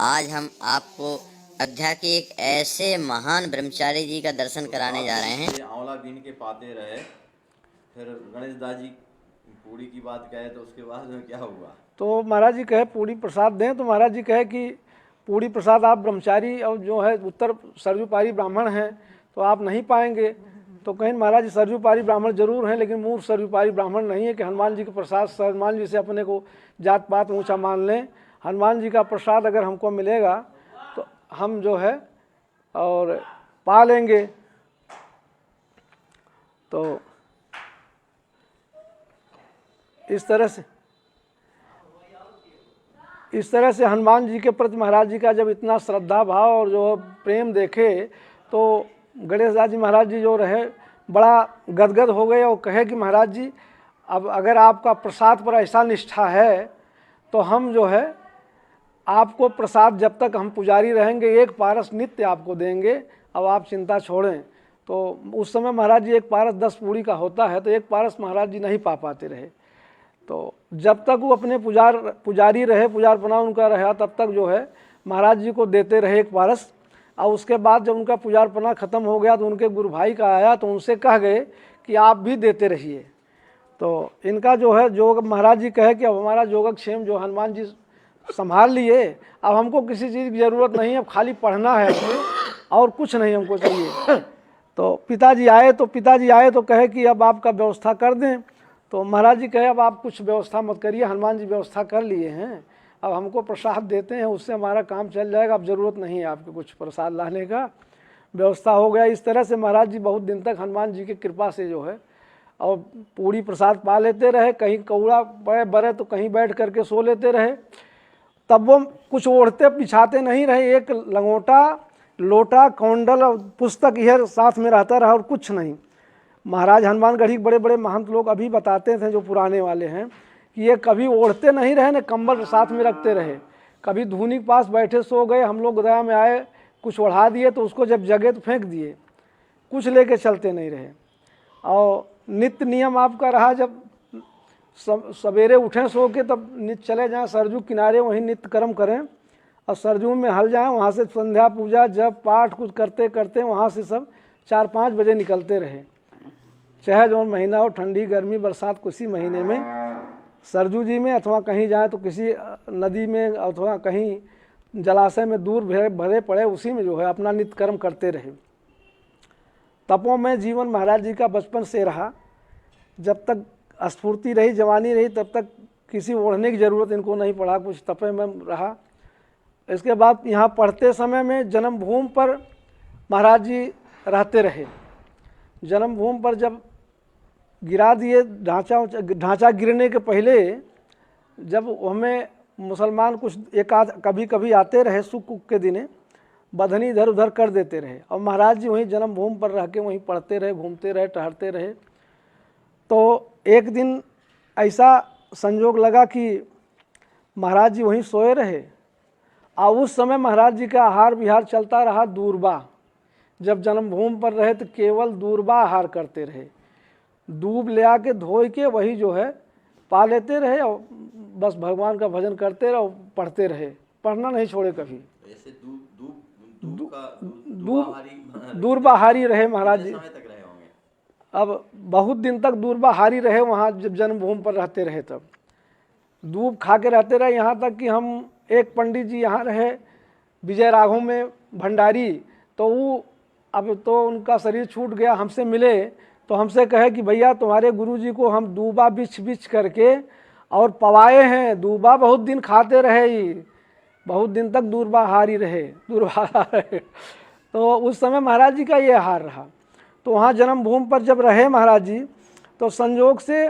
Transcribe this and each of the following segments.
आज हम आपको अयोध्या के एक ऐसे महान ब्रह्मचारी जी का दर्शन कराने जा रहे हैं। ये आंवला बीन के पाते रहे। फिर गणेश दास जी पूरी की बात कहे तो उसके बाद में क्या हुआ? तो महाराज जी कहे पूरी प्रसाद दें, तो महाराज जी कहे कि पूरी प्रसाद आप ब्रह्मचारी और जो है उत्तर सरजूपारी ब्राह्मण हैं तो आप नहीं पाएंगे। तो कहें महाराज जी सरजूपारी ब्राह्मण जरूर हैं, लेकिन मूर्ख सरजूपारी ब्राह्मण नहीं है कि हनुमान जी के प्रसाद हनुमान जी से अपने को जात पात ऊँचा मान लें। हनुमान जी का प्रसाद अगर हमको मिलेगा तो हम जो है और पा लेंगे। तो इस तरह से हनुमान जी के प्रति महाराज जी का जब इतना श्रद्धा भाव और जो प्रेम देखे तो गणेश दास जी महाराज जी जो रहे बड़ा गदगद हो गए और कहे कि महाराज जी अब अगर आपका प्रसाद पर ऐसा निष्ठा है तो हम जो है आपको प्रसाद जब तक हम पुजारी रहेंगे एक पारस नित्य आपको देंगे, अब आप चिंता छोड़ें। तो उस समय महाराज जी एक पारस 10 पूड़ी का होता है तो एक पारस महाराज जी नहीं पा पाते रहे। तो जब तक वो अपने पुजारी रहे, पुजारपना उनका रहा, तब तक जो है महाराज जी को देते रहे एक पारस। और उसके बाद जब उनका पुजारपना ख़त्म हो गया तो उनके गुरु भाई का आया तो उनसे कह गए कि आप भी देते रहिए। तो इनका जो है जोग महाराज जी कहे कि अब हमारा योगक्षेम जो हनुमान जी संभाल लिए, अब हमको किसी चीज़ की ज़रूरत नहीं है, अब खाली पढ़ना है और कुछ नहीं हमको चाहिए। तो पिताजी आए तो कहे कि अब आपका व्यवस्था कर दें। तो महाराज जी कहे अब आप कुछ व्यवस्था मत करिए, हनुमान जी व्यवस्था कर लिए हैं, अब हमको प्रसाद देते हैं उससे हमारा काम चल जाएगा, अब ज़रूरत नहीं है आपके कुछ प्रसाद लाने का, व्यवस्था हो गया। इस तरह से महाराज जी बहुत दिन तक हनुमान जी की कृपा से जो है और पूरी प्रसाद पा लेते रहे। कहीं कौड़ा बड़े तो कहीं बैठ करके सो लेते रहे। तब वो कुछ ओढ़ते पिछाते नहीं रहे, एक लंगोटा लोटा कौंडल और पुस्तक यह साथ में रहता रहा और कुछ नहीं। महाराज हनुमानगढ़ी बड़े बड़े महंत लोग अभी बताते थे जो पुराने वाले हैं कि ये कभी ओढ़ते नहीं रहे, न कंबल साथ में रखते रहे। कभी धूनी के पास बैठे सो गए, हम लोग गया में आए कुछ ओढ़ा दिए तो उसको जब जगे तो फेंक दिए, कुछ लेके चलते नहीं रहे। और नित्य नियम आपका रहा जब सवेरे उठें सो के तब चले जाएं सरजू किनारे, वहीं नित्य कर्म करें और सरजू में हल जाएं, वहाँ से संध्या पूजा जब पाठ कुछ करते करते वहाँ से सब 4-5 बजे निकलते रहे। चाहे जो महीना हो, ठंडी गर्मी बरसात, किसी महीने में सरजू जी में अथवा कहीं जाए तो किसी नदी में अथवा कहीं जलाशय में दूर भरे पड़े उसी में जो है अपना नित्य कर्म करते रहे। तपों में जीवन महाराज जी का बचपन से रहा। जब तक स्फूर्ति रही, जवानी रही, तब तक किसी ओढ़ने की ज़रूरत इनको नहीं पड़ा, कुछ तपे में रहा। इसके बाद यहाँ पढ़ते समय में जन्मभूमि पर महाराज जी रहते रहे। जन्मभूमि पर जब गिरा दिए ढांचा गिरने के पहले जब हमें मुसलमान कुछ एक आध कभी कभी आते रहे, सुख के दिने बधनी इधर उधर कर देते रहे और महाराज जी वहीं जन्मभूमि पर रह के वहीं पढ़ते रहे, घूमते रहे, टहलते रहे। तो एक दिन ऐसा संयोग लगा कि महाराज जी वहीं सोए रहे और उस समय महाराज जी का आहार विहार चलता रहा दूरबा। जब जन्मभूमि पर रहे तो केवल दूरबा आहार करते रहे, दूब ले आके धोई के वही जो है पा लेते रहे और बस भगवान का भजन करते रहे और पढ़ते रहे, पढ़ना नहीं छोड़े कभी। ऐसे दूरबाहारी रहे महाराज जी, अब बहुत दिन तक दूरबाहारी रहे वहाँ जब जन्मभूमि पर रहते रहे। तब दूब खा के रहते रहे, यहाँ तक कि हम एक पंडित जी यहाँ रहे विजय राघव में भंडारी, तो वो अब तो उनका शरीर छूट गया, हमसे मिले तो हमसे कहे कि भैया तुम्हारे गुरुजी को हम दूबा बिछ बिछ करके और पवाए हैं, दूबा बहुत दिन खाते रहे, ही बहुत दिन तक दूरबाहारी रहे। तो उस समय महाराज जी का ये हार रहा। तो वहाँ जन्मभूमि पर जब रहे महाराज जी तो संयोग से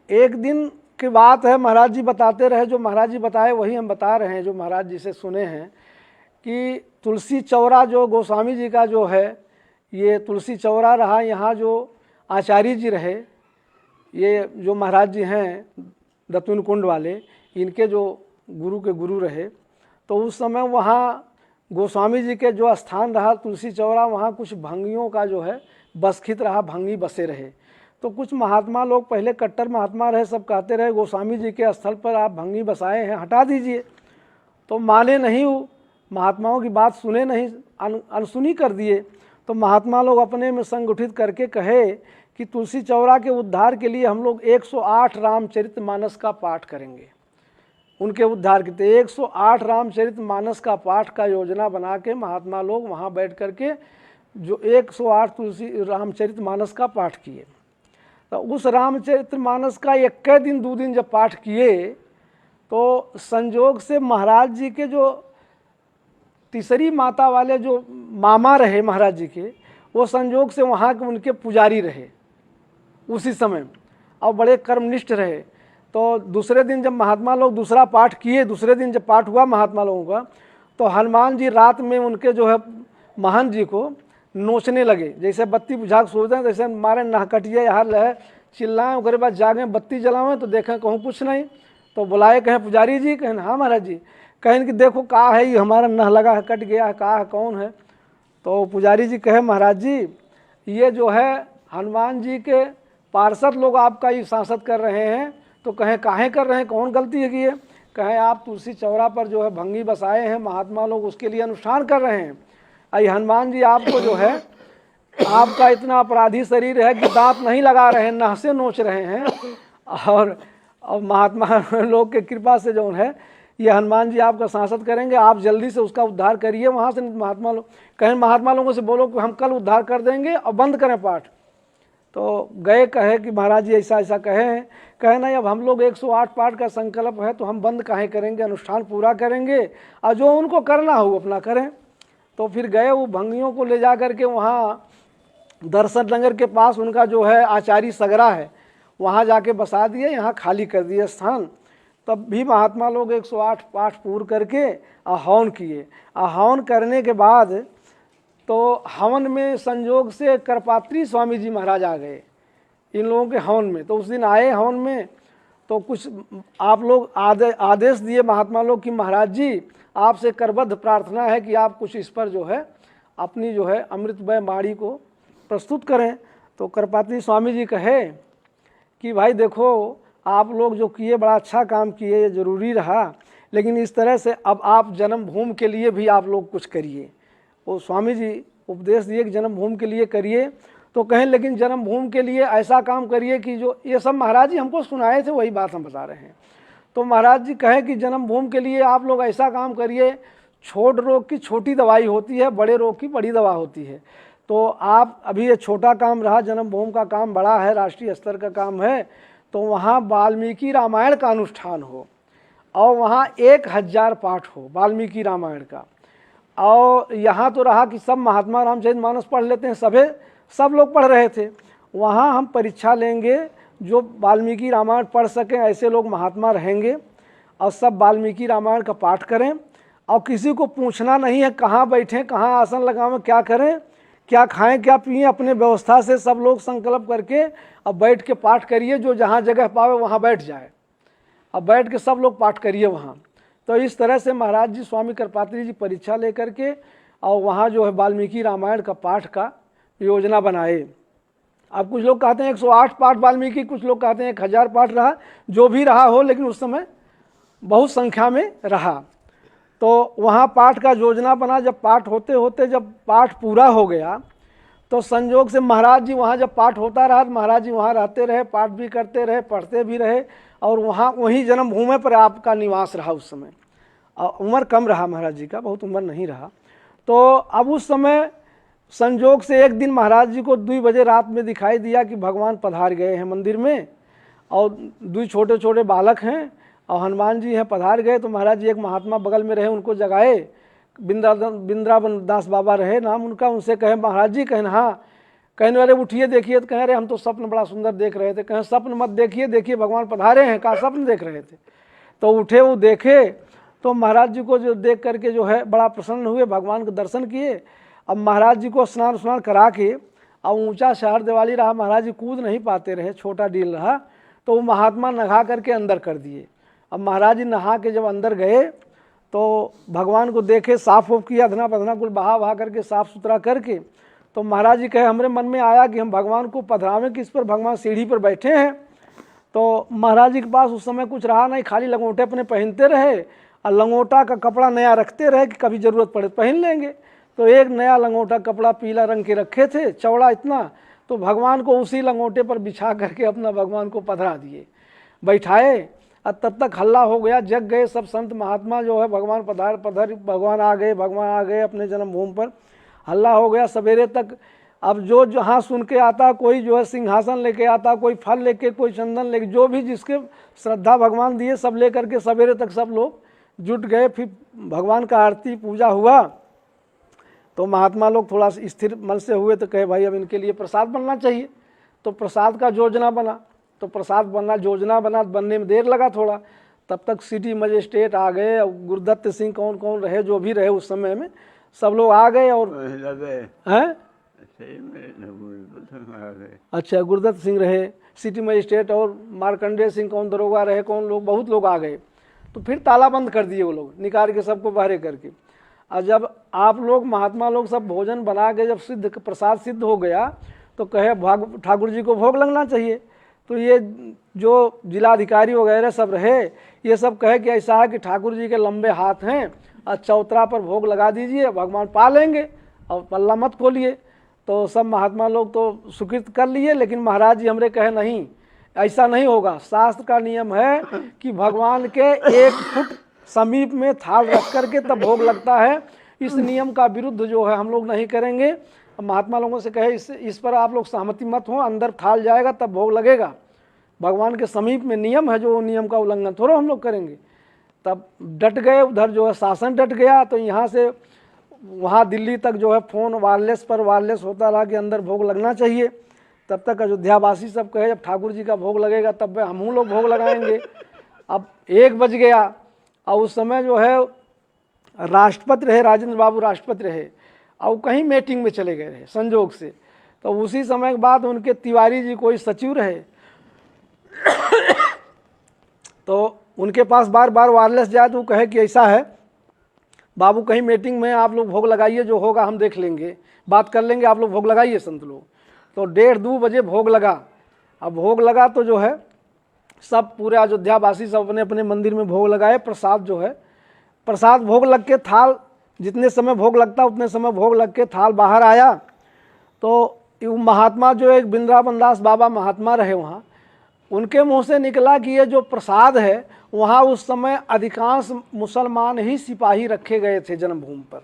एक दिन की बात है, महाराज जी बताते रहे, जो महाराज जी बताए वही हम बता रहे हैं, जो महाराज जी से सुने हैं कि तुलसी चौरा जो गोस्वामी जी का जो है ये तुलसी चौरा रहा। यहाँ जो आचार्य जी रहे, ये जो महाराज जी हैं दत्तुन कुंड वाले, इनके जो गुरु के गुरु रहे, तो उस समय वहाँ गोस्वामी जी के जो स्थान रहा तुलसी चौरा, वहाँ कुछ भंगियों का जो है बसखित रहा, भंगी बसे रहे। तो कुछ महात्मा लोग पहले कट्टर महात्मा रहे, सब कहते रहे गोस्वामी जी के स्थल पर आप भंगी बसाए हैं, हटा दीजिए। तो माने नहीं, वो महात्माओं की बात सुने नहीं, अनसुनी कर दिए। तो महात्मा लोग अपने में संगठित करके कहे कि तुलसी चौरा के उद्धार के लिए हम लोग 108 रामचरितमानस का पाठ करेंगे। उनके उद्धार के लिए 108 रामचरितमानस का पाठ का योजना बना के महात्मा लोग वहाँ बैठ करके जो 108 तुलसी रामचरितमानस का पाठ किए। तो उस रामचरितमानस का 21 दिन 2 दिन जब पाठ किए तो संजोग से महाराज जी के जो तीसरी माता वाले जो मामा रहे महाराज जी के, वो संजोग से वहाँ के उनके पुजारी रहे उसी समय और बड़े कर्मनिष्ठ रहे। तो दूसरे दिन जब महात्मा लोग दूसरा पाठ किए, दूसरे दिन जब पाठ हुआ महात्मा लोगों का, तो हनुमान जी रात में उनके जो है महंत जी को नोचने लगे, जैसे बत्ती बुझा के सोचते हैं जैसे मारे नहकटिए यहाँ रहे, चिल्लाएं, उसके बाद जागे बत्ती जलावें तो देखें कहूँ कुछ नहीं। तो बुलाए, कहें पुजारी जी, कहें हाँ महाराज जी, कहें कि देखो कहाँ है ये हमारा नह लगा है, कट गया है, कहाँ है, कौन है। तो पुजारी जी कहे महाराज जी ये जो है हनुमान जी के पार्षद लोग आपका ये सांसद कर रहे हैं। तो कहें काहे कर रहे हैं, कौन गलती है कि ये, कहें आप तुलसी चौरा पर जो है भंगी बसाए हैं महात्मा लोग, उसके लिए अनुष्ठान कर रहे हैं। आई हनुमान जी आपको जो है आपका इतना अपराधी शरीर है कि दांत नहीं लगा रहे हैं, नह से नोच रहे हैं, और महात्मा लोग के कृपा से जो है ये हनुमान जी आपका सांसद करेंगे, आप जल्दी से उसका उद्धार करिए वहाँ से। महात्मा लोग कहें महात्मा लोगों से बोलो कि हम कल उद्धार कर देंगे और बंद करें पाठ। तो गए, कहे कि महाराज जी ऐसा ऐसा कहे हैं, कहे नहीं अब हम लोग 108 पाठ का संकल्प है तो हम बंद काहे करेंगे, अनुष्ठान पूरा करेंगे और जो उनको करना हो अपना करें। तो फिर गए, वो भंगियों को ले जा करके वहाँ दर्शन नगर के पास उनका जो है आचार्य सगरा है, वहाँ जाके बसा दिए, यहाँ खाली कर दिए स्थान। तब भी महात्मा लोग 108 पाठ पूर्ण करके हवन किए। हवन करने के बाद तो हवन में संजोग से करपात्री स्वामी जी महाराज आ गए इन लोगों के हवन में। तो उस दिन आए हवन में तो कुछ आप लोग आदेश दिए महात्मा लोग कि महाराज जी आपसे करबद्ध प्रार्थना है कि आप कुछ इस पर जो है अपनी जो है अमृतमय वाणी को प्रस्तुत करें। तो करपात्री स्वामी जी कहे कि भाई देखो आप लोग जो किए बड़ा अच्छा काम किए, ये ज़रूरी रहा, लेकिन इस तरह से अब आप जन्मभूमि के लिए भी आप लोग कुछ करिए। वो स्वामी जी उपदेश दिए कि जन्मभूमि के लिए करिए। तो कहें लेकिन जन्मभूमि के लिए ऐसा काम करिए कि जो ये सब महाराज जी हमको सुनाए थे वही बात हम बता रहे हैं। तो महाराज जी कहे कि जन्मभूमि के लिए आप लोग ऐसा काम करिए, छोट रोग की छोटी दवाई होती है, बड़े रोग की बड़ी दवा होती है। तो आप अभी ये छोटा काम रहा, जन्मभूमि का काम बड़ा है, राष्ट्रीय स्तर का काम है, तो वहाँ वाल्मीकि रामायण का अनुष्ठान हो और वहाँ 1000 पाठ हो वाल्मीकि रामायण का। और यहाँ तो रहा कि सब महात्मा रामचरितमानस पढ़ लेते हैं, सब लोग पढ़ रहे थे। वहाँ हम परीक्षा लेंगे, जो वाल्मीकि रामायण पढ़ सकें ऐसे लोग महात्मा रहेंगे और सब वाल्मीकि रामायण का पाठ करें। और किसी को पूछना नहीं है कहाँ बैठें, कहाँ आसन लगावें, क्या करें, क्या खाएं, क्या पिएं, अपने व्यवस्था से सब लोग संकल्प करके अब बैठ के पाठ करिए। जो जहाँ जगह पावे वहाँ बैठ जाए, अब बैठ के सब लोग पाठ करिए वहाँ। तो इस तरह से महाराज जी स्वामी करपात्री जी परीक्षा लेकर के और वहाँ जो है वाल्मीकि रामायण का पाठ का योजना बनाए। अब कुछ लोग कहते हैं 108 पाठ वाल्मीकि, कुछ लोग कहते हैं 1000 पाठ रहा, जो भी रहा हो, लेकिन उस समय बहुत संख्या में रहा। तो वहाँ पाठ का योजना बना। जब पाठ होते होते जब पाठ पूरा हो गया तो संजोग से महाराज जी वहाँ जब पाठ होता रहा, महाराज जी वहाँ रहते रहे, पाठ भी करते रहे, पढ़ते भी रहे और वहाँ वहीं जन्मभूमि पर आपका निवास रहा उस समय। उम्र कम रहा महाराज जी का, बहुत उम्र नहीं रहा। तो अब उस समय संजोग से एक दिन महाराज जी को 2 बजे रात में दिखाई दिया कि भगवान पधार गए हैं मंदिर में और 2 छोटे छोटे बालक हैं और हनुमान जी हैं पधार गए। तो महाराज जी एक महात्मा बगल में रहे, उनको जगाए, बिंद्रावन दास बाबा रहे नाम उनका। उनसे कहे महाराज जी, कहें हाँ, कहने वाले उठिए देखिए। तो कह रहे हम तो स्वप्न बड़ा सुंदर देख रहे थे। कहें स्वप्न मत देखिए, देखिए भगवान पधारे हैं, कहा स्वप्न देख रहे थे। तो उठे, वो देखे तो महाराज जी को जो देख करके जो है बड़ा प्रसन्न हुए, भगवान के दर्शन किए। अब महाराज जी को स्नान करा के और ऊंचा शहर दिवाली रहा, महाराज जी कूद नहीं पाते रहे, छोटा डील रहा, तो वो महात्मा नहा करके अंदर कर दिए। अब महाराज जी नहा के जब अंदर गए तो भगवान को देखे, साफ उफ किया, धना पधना कुल बहा करके साफ सुथरा करके। तो महाराज जी कहे हमारे मन में आया कि हम भगवान को पधरावें किस पर, भगवान सीढ़ी पर बैठे हैं। तो महाराज जी के पास उस समय कुछ रहा नहीं, खाली लंगोटे अपने पहनते रहे और लंगोटा का कपड़ा नया रखते रहे कि कभी ज़रूरत पड़े पहन लेंगे। तो एक नया लंगोटा कपड़ा पीला रंग के रखे थे, चौड़ा इतना, तो भगवान को उसी लंगोटे पर बिछा करके अपना भगवान को पधरा दिए, बैठाए। और तब तक हल्ला हो गया, जग गए सब संत महात्मा जो है, भगवान पधर भगवान आ गए अपने जन्मभूमि पर। हल्ला हो गया सवेरे तक। अब जो जहाँ सुन के आता, कोई जो है सिंहासन लेके आता, कोई फल लेके, कोई चंदन लेके, जो भी जिसके श्रद्धा भगवान दिए सब ले करके सवेरे तक सब लोग जुट गए। फिर भगवान का आरती पूजा हुआ। तो महात्मा लोग थोड़ा स्थिर मन से हुए, तो कहे भाई अब इनके लिए प्रसाद बनना चाहिए। तो प्रसाद का योजना बना, तो प्रसाद योजना बना, बनने में देर लगा थोड़ा। तब तक सिटी मजिस्ट्रेट आ गए, गुरुदत्त सिंह कौन कौन रहे, जो भी रहे उस समय में, सब लोग आ गए। और हैं, अच्छा गुरुदत्त सिंह रहे सिटी मजिस्ट्रेट, और मार्कंडेय सिंह कौन दरोगा रहे, कौन लोग, बहुत लोग आ गए। तो फिर ताला बंद कर दिए वो लोग, निकाल के सबको बाहर करके। और जब आप लोग महात्मा लोग सब भोजन बना के जब प्रसाद सिद्ध हो गया, तो कहे ठाकुर जी को भोग लगना चाहिए। तो ये जो जिलाधिकारी वगैरह सब रहे, ये सब कहे कि ऐसा है कि ठाकुर जी के लंबे हाथ हैं और चौतरा पर भोग लगा दीजिए, भगवान पा लेंगे और पल्ला मत खोलिए। तो सब महात्मा लोग तो स्वीकृत कर लिए, लेकिन महाराज जी हमरे कहे नहीं, ऐसा नहीं होगा। शास्त्र का नियम है कि भगवान के 1 फुट समीप में थाल रख करके तब भोग लगता है। इस नियम का विरुद्ध जो है हम लोग नहीं करेंगे। महात्मा लोगों से कहे इस पर आप लोग सहमति मत हो, अंदर थाल जाएगा तब भोग लगेगा। भगवान के समीप में नियम है, जो नियम का उल्लंघन थोड़ा हम लोग करेंगे। तब डट गए, उधर जो है शासन डट गया। तो यहाँ से वहाँ दिल्ली तक जो है फ़ोन वायरलेस होता रहा कि अंदर भोग लगना चाहिए। तब तक अयोध्यावासी सब कहे जब ठाकुर जी का भोग लगेगा तब हम लोग भोग लगाएंगे। अब 1 बज गया, और उस समय जो है राष्ट्रपति रहे, राजेंद्र बाबू राष्ट्रपति रहे, और कहीं मीटिंग में चले गए रहे संजोग से। तो उसी समय के बाद उनके तिवारी जी कोई सचिव रहे, तो उनके पास बार बार वायरलेस जाए तो वो कहे कि ऐसा है बाबू, कहीं मीटिंग में आप लोग भोग लगाइए, जो होगा हम देख लेंगे, बात कर लेंगे, आप लोग भोग लगाइए संत लोग। तो 1:30-2 बजे भोग लगा। अब भोग लगा तो जो है सब पूरे अयोध्यावासी सब अपने अपने मंदिर में भोग लगाए। प्रसाद जो है, प्रसाद भोग लग के थाल, जितने समय भोग लगता उतने समय भोग लग के थाल बाहर आया। तो महात्मा जो एक वृंदावन दास बाबा महात्मा रहे वहाँ, उनके मुंह से निकला कि ये जो प्रसाद है, वहाँ उस समय अधिकांश मुसलमान ही सिपाही रखे गए थे जन्मभूमि पर।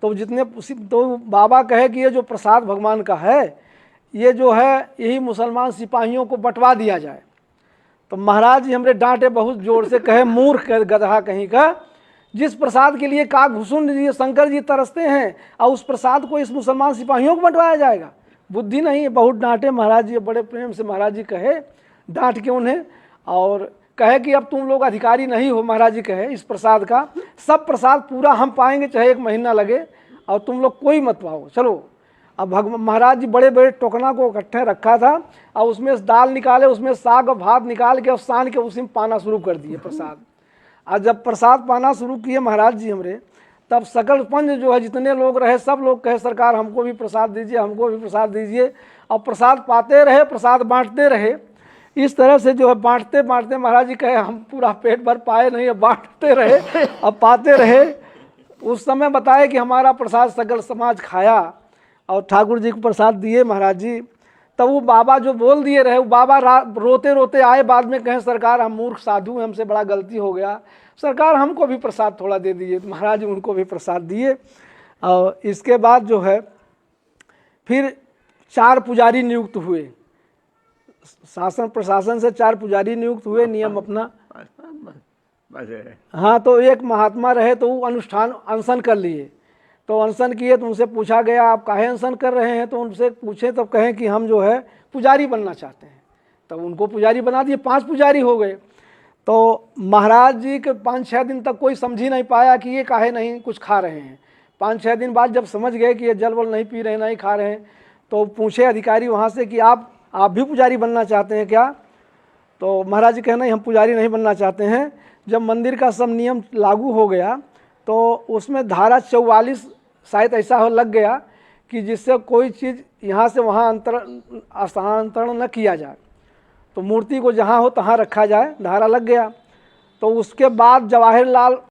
तो जितने तो बाबा कहे कि ये जो प्रसाद भगवान का है, ये जो है यही मुसलमान सिपाहियों को बंटवा दिया जाए। तो महाराज जी हमरे डांटे बहुत जोर से, कहे मूर्ख गधा कहीं का, जिस प्रसाद के लिए काकभूषुंड जी शंकर जी तरसते हैं, और उस प्रसाद को इस मुसलमान सिपाहियों को बंटवाया जाएगा, बुद्धि नहीं है। बहुत डांटे महाराज जी, बड़े प्रेम से महाराज जी कहे, डांट के उन्हें, और कहे कि अब तुम लोग अधिकारी नहीं हो। महाराज जी कहे इस प्रसाद का, सब प्रसाद पूरा हम पाएंगे चाहे 1 महीना लगे, और तुम लोग कोई मत पाओ, चलो। अब महाराज जी बड़े बड़े टोकना को इकट्ठे रखा था, और उसमें दाल निकाले, उसमें साग और भात निकाल के और सान के उसी में पाना शुरू कर दिए प्रसाद। और जब प्रसाद पाना शुरू किए महाराज जी हमरे, तब सकल पंज जो है जितने लोग रहे सब लोग कहे सरकार हमको भी प्रसाद दीजिए, हमको भी प्रसाद दीजिए। और प्रसाद पाते रहे, प्रसाद बांटते रहे। इस तरह से जो है बांटते बांटते महाराज जी कहे हम पूरा पेट भर पाए नहीं, बांटते रहे अब पाते रहे। उस समय बताए कि हमारा प्रसाद सकल समाज खाया, और ठाकुर जी को प्रसाद दिए महाराज जी। तब वो बाबा जो बोल दिए रहे, वो बाबा रोते रोते आए, बाद में कहें सरकार हम मूर्ख साधु हैं, हमसे बड़ा गलती हो गया, सरकार हमको भी प्रसाद थोड़ा दे दीजिए। तो महाराज जी उनको भी प्रसाद दिए। और इसके बाद जो है फिर 4 पुजारी नियुक्त हुए, शासन प्रशासन से 4 पुजारी नियुक्त हुए, नियम अपना। हाँ, तो एक महात्मा रहे तो वो अनुष्ठान अनशन कर लिए। तो अनशन किए तो उनसे पूछा गया आप काहे अनशन कर रहे हैं, तो उनसे पूछे तब कहें कि हम जो है पुजारी बनना चाहते हैं। तब उनको पुजारी बना दिए, 5 पुजारी हो गए। तो महाराज जी के 5-6 दिन तक कोई समझ ही नहीं पाया कि ये काहे नहीं कुछ खा रहे हैं। 5-6 दिन बाद जब समझ गए कि ये जल वल नहीं पी रहे, नहीं खा रहे हैं, तो पूछे अधिकारी वहाँ से कि आप भी पुजारी बनना चाहते हैं क्या? तो महाराज जी कहे नहीं हम पुजारी नहीं बनना चाहते हैं। जब मंदिर का सब नियम लागू हो गया तो उसमें धारा 44 शायद ऐसा हो लग गया कि जिससे कोई चीज़ यहाँ से वहाँ स्थानांतरण न किया जाए, तो मूर्ति को जहाँ हो तहाँ रखा जाए, धारा लग गया। तो उसके बाद जवाहरलाल